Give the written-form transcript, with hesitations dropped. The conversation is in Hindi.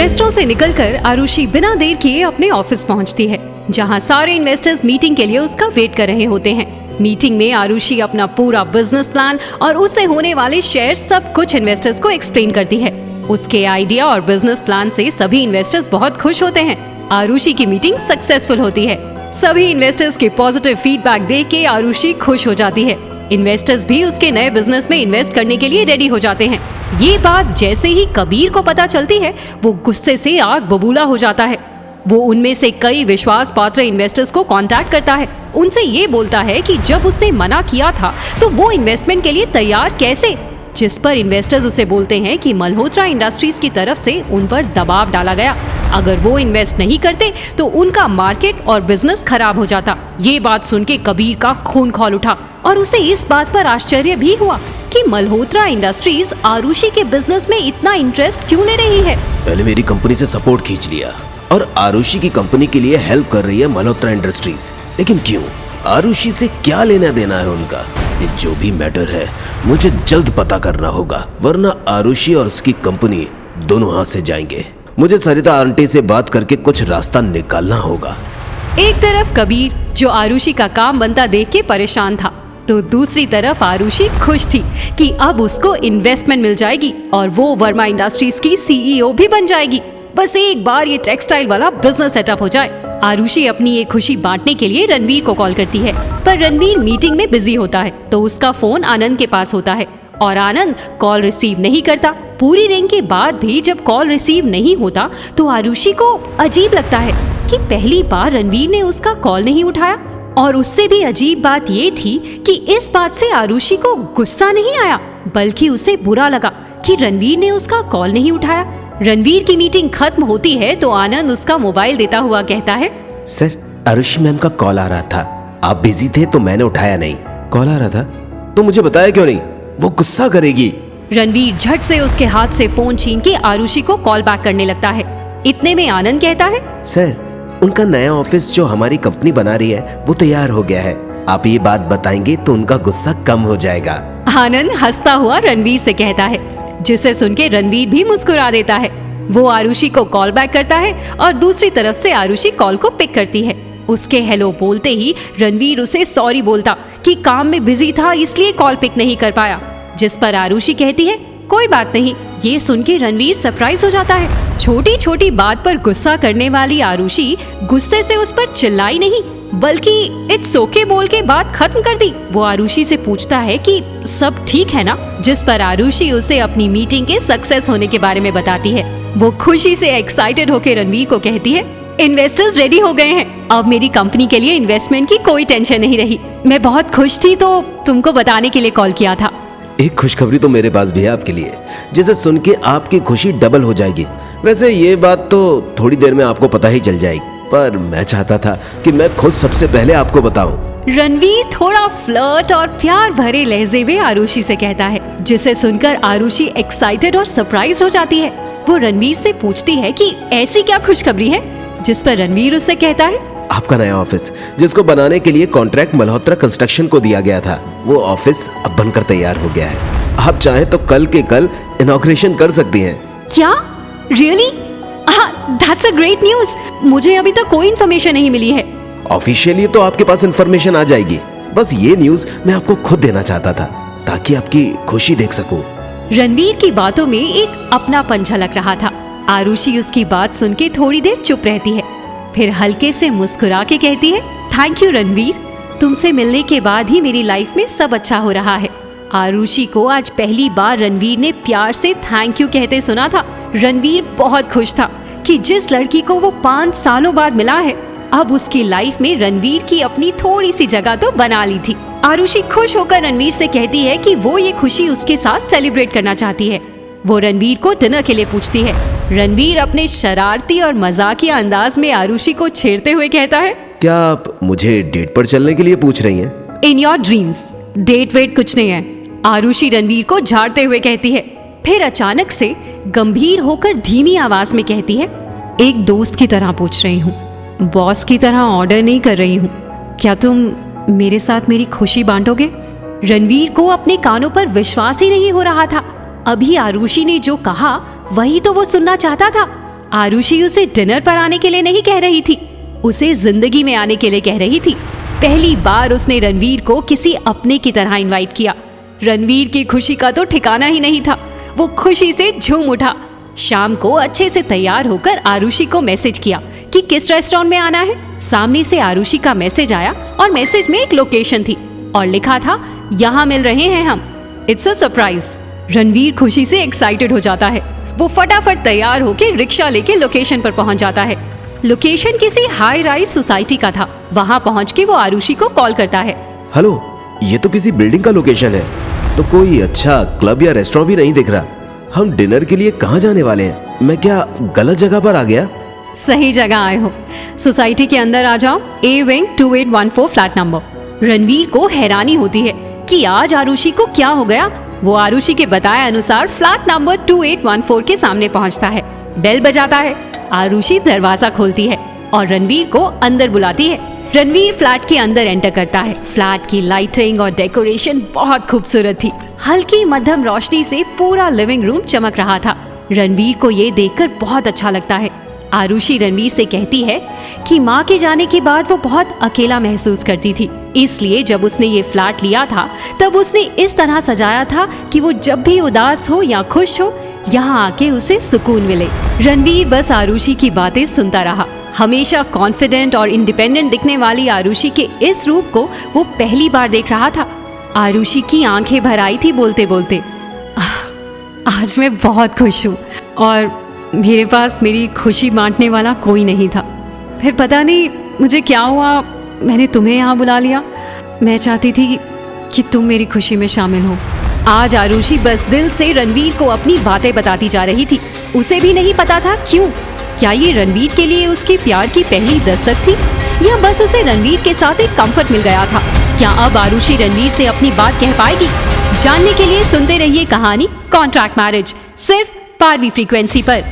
रेस्टोरेंट से निकलकर आरुषि बिना देर किए अपने ऑफिस पहुंचती है, जहां सारे इन्वेस्टर्स मीटिंग के लिए उसका वेट कर रहे होते हैं। मीटिंग में आरुषि अपना पूरा बिजनेस प्लान और उससे होने वाले शेयर सब कुछ इन्वेस्टर्स को एक्सप्लेन करती है। उसके आइडिया और बिजनेस प्लान से सभी इन्वेस्टर्स बहुत खुश होते हैं। आरुषि की मीटिंग सक्सेसफुल होती है। सभी इन्वेस्टर्स के पॉजिटिव फीडबैक देख के आरुषि खुश हो जाती है। इन्वेस्टर्स भी उसके नए बिजनेस में इन्वेस्ट करने के लिए रेडी हो जाते हैं। ये बात जैसे ही कबीर को पता चलती है, वो गुस्से से आग बबूला हो जाता है। वो उनमें से कई विश्वास पात्र इन्वेस्टर्स को कांटेक्ट करता है। उनसे ये बोलता है कि जब उसने मना किया था तो वो इन्वेस्टमेंट के लिए तैयार कैसे, जिस पर इन्वेस्टर्स उसे बोलते हैं कि मल्होत्रा इंडस्ट्रीज की तरफ से उन पर दबाव डाला गया। अगर वो इन्वेस्ट नहीं करते तो उनका मार्केट और बिजनेस खराब हो जाता। ये बात सुन के कबीर का खून खौल उठा और उसे इस बात पर आश्चर्य भी हुआ कि मल्होत्रा इंडस्ट्रीज आरुषि के बिजनेस में इतना इंटरेस्ट क्यों ले रही है। पहले मेरी कंपनी से सपोर्ट खींच लिया और आरुषि की कंपनी के लिए हेल्प कर रही है मल्होत्रा इंडस्ट्रीज, लेकिन क्यों? आरुषि से क्या लेना देना है उनका? ये जो भी मैटर है मुझे जल्द पता करना होगा, वरना आरुषि और उसकी कंपनी दोनों हाथ से जाएंगे। मुझे सरिता आंटी से बात करके कुछ रास्ता निकालना होगा। एक तरफ कबीर जो आरुषि का काम बनता देख के परेशान था, तो दूसरी तरफ आरुषि खुश थी कि अब उसको इन्वेस्टमेंट मिल जाएगी और वो वर्मा इंडस्ट्रीज की सीईओ भी बन जाएगी। बस एक बार ये टेक्सटाइल वाला बिजनेस सेटअप हो जाए। आरुषि अपनी ये खुशी बांटने के लिए रणवीर को कॉल करती है, पर रणवीर मीटिंग में बिजी होता है, तो उसका फोन आनंद के पास होता है और आनंद कॉल रिसीव नहीं करता। पूरी रिंग के बाद भी जब कॉल रिसीव नहीं होता तो आरुषि को अजीब लगता है कि पहली बार रणवीर ने उसका कॉल नहीं उठाया। और उससे भी अजीब बात ये थी कि इस बात से आरुषि को गुस्सा नहीं आया, बल्कि उसे बुरा लगा कि रणवीर ने उसका कॉल नहीं उठाया। रणवीर की मीटिंग खत्म होती है तो आनंद उसका मोबाइल देता हुआ कहता है, सर, आरुषि मैम का कॉल आ रहा था, आप बिजी थे तो मैंने उठाया नहीं। कॉल आ रहा था तो मुझे बताया क्यों नहीं? वो गुस्सा करेगी। रणवीर झट से उसके हाथ से फोन छीन के आरुषि को कॉल बैक करने लगता है। इतने में आनंद कहता है, सर, उनका नया ऑफिस जो हमारी कंपनी बना रही है वो तैयार हो गया है। आप ये बात बताएंगे तो उनका गुस्सा कम हो जाएगा। आनंद हंसता हुआ रणवीर से कहता है, जिसे सुन के रणवीर भी मुस्कुरा देता है। वो आरुषि को कॉल बैक करता है और दूसरी तरफ से आरुषि कॉल को पिक करती है। उसके हेलो बोलते ही रणवीर उसे सॉरी बोलता कि काम में बिजी था इसलिए कॉल पिक नहीं कर पाया, जिस पर आरुषि कहती है, कोई बात नहीं। ये सुन के रणवीर सरप्राइज हो जाता है। छोटी छोटी बात पर गुस्सा करने वाली आरुषि गुस्से से उस पर चिल्लाई नहीं, बल्कि इट्स ओके बोल के बात खत्म कर दी। वो आरुषि से पूछता है कि सब ठीक है ना, जिस पर आरुषि उसे अपनी मीटिंग के सक्सेस होने के बारे में बताती है। वो खुशी से एक्साइटेड होकर रणवीर को कहती है, इन्वेस्टर्स रेडी हो गए हैं, अब मेरी कंपनी के लिए इन्वेस्टमेंट की कोई टेंशन नहीं रही। मैं बहुत खुश थी तो तुमको बताने के लिए कॉल किया था। एक खुशखबरी तो मेरे पास भी है आपके लिए, जिसे सुन के आपकी खुशी डबल हो जाएगी। वैसे ये बात तो थोड़ी देर में आपको पता ही चल जाएगी, पर मैं चाहता था कि मैं खुद सबसे पहले आपको बताऊं। रणवीर थोड़ा फ्लर्ट और प्यार भरे लहजे में आरुषि से कहता है, जिसे सुनकर आरुषि एक्साइटेड और सरप्राइज हो जाती है। वो रणवीर से पूछती है कि ऐसी क्या खुशखबरी है, जिस पर रणवीर उससे कहता है, आपका नया ऑफिस जिसको बनाने के लिए कॉन्ट्रैक्ट मल्होत्रा कंस्ट्रक्शन को दिया गया था, वो ऑफिस अब बनकर तैयार हो गया है। आप चाहे तो कल के कल इनॉग्रेशन कर सकती हैं। क्या? Really? That's a great news. मुझे अभी तक कोई इन्फॉर्मेशन नहीं मिली है। ऑफिशियली तो आपके पास इन्फॉर्मेशन आ जाएगी, बस ये न्यूज मैं आपको खुद देना चाहता था ताकि आपकी खुशी देख सकूं। रणवीर की बातों में एक अपनापन झलक रहा था। आरुषि उसकी बात सुन के थोड़ी देर चुप रहती है, फिर हल्के से मुस्कुरा के कहती है, थैंक यू रणवीर, तुमसे मिलने के बाद ही मेरी लाइफ में सब अच्छा हो रहा है। आरुषि को आज पहली बार रणवीर ने प्यार से थैंक यू कहते सुना था। रणवीर बहुत खुश था कि जिस लड़की को वो 5 सालों बाद मिला है, अब उसकी लाइफ में रणवीर की अपनी थोड़ी सी जगह तो बना ली थी। आरुषि खुश होकर रणवीर से कहती है कि वो ये खुशी उसके साथ सेलिब्रेट करना चाहती है। वो रणवीर को डिनर के लिए पूछती है। रणवीर अपने शरारती और मजाकिया अंदाज में आरुषि को छेड़ते हुए कहता है, क्या आप मुझे डेट पर चलने के लिए पूछ रही हैं? इन योर ड्रीम्स, डेट वेट कुछ नहीं है, आरुषि रणवीर को झाड़ते हुए कहती है। फिर अचानक से गंभीर होकर धीमी आवाज में कहती है, एक दोस्त की तरह पूछ रही हूँ, बॉस की तरह ऑर्डर नहीं कर रही हूँ। क्या तुम मेरे साथ मेरी खुशी बांटोगे? रणवीर को अपने कानों पर विश्वास ही नहीं हो रहा था। अभी आरुषि ने जो कहा वही तो वो सुनना चाहता था। आरुषि उसे डिनर पर आने के लिए नहीं कह रही थी, उसे जिंदगी में आने के लिए कह रही थी। पहली बार उसने रणवीर को किसी अपने की तरह इनवाइट किया। रणवीर की खुशी का तो ठिकाना ही नहीं था, वो खुशी से झूम उठा। शाम को अच्छे से तैयार होकर आरुषि को मैसेज किया कि किस रेस्टोरेंट में आना है। सामने से आरुषि का मैसेज आया और मैसेज में एक लोकेशन थी और लिखा था, यहाँ मिल रहे हैं हम, इट्स अ सरप्राइज। रणवीर खुशी से एक्साइटेड हो जाता है। वो फटाफट तैयार होकर रिक्शा लेके लोकेशन पर पहुंच जाता है। लोकेशन किसी हाई राइज सोसाइटी का था। वहां पहुंच के वो आरुषि को कॉल करता है। हेलो, ये तो किसी बिल्डिंग का लोकेशन है, तो कोई अच्छा क्लब या रेस्टोरेंट भी नहीं दिख रहा। हम डिनर के लिए कहाँ जाने वाले हैं? मैं क्या गलत जगह पर आ गया? सही जगह आए हो, सोसाइटी के अंदर आ जाओ, A wing 2814 flat number. Ranveer को हैरानी होती है कि आज आरुषि को क्या हो गया। वो आरुषि के बताए अनुसार फ्लैट नंबर 2814 के सामने पहुंचता है। बेल बजाता है। आरुषि दरवाजा खोलती है और रणवीर को अंदर बुलाती है। रणवीर फ्लैट के अंदर एंटर करता है। फ्लैट की लाइटिंग और डेकोरेशन बहुत खूबसूरत थी। हल्की मध्यम रोशनी से पूरा लिविंग रूम चमक रहा था। रणवीर को ये देखकर बहुत अच्छा लगता है। आरुषि रणवीर से कहती है कि माँ के जाने के बाद वो बहुत अकेला महसूस करती थी, इसलिए जब उसने ये फ्लैट लिया था तब उसने इस तरह सजाया था कि वो जब भी उदास हो या खुश हो, यहाँ आके उसे सुकून मिले। रणवीर बस आरुषि की बातें सुनता रहा। हमेशा कॉन्फिडेंट और इंडिपेंडेंट दिखने वाली आरुषि के इस रूप को वो पहली बार देख रहा था। आरुषि की आंखें भर आई थी बोलते बोलते, आज मैं बहुत खुश हूँ और मेरे पास मेरी खुशी बांटने वाला कोई नहीं था। फिर पता नहीं मुझे क्या हुआ, मैंने तुम्हें यहाँ बुला लिया। मैं चाहती थी कि तुम मेरी खुशी में शामिल हो। आज आरुषि बस दिल से रणवीर को अपनी बातें बताती जा रही थी। उसे भी नहीं पता था क्यों। क्या ये रणवीर के लिए उसके प्यार की पहली दस्तक थी या बस उसे रणवीर के साथ एक कंफर्ट मिल गया था। क्या अब आरुषि रणवीर से अपनी बात कह पाएगी? जानने के लिए सुनते रहिए कहानी कॉन्ट्रैक्ट मैरिज, सिर्फ पारवी फ्रीक्वेंसी पर।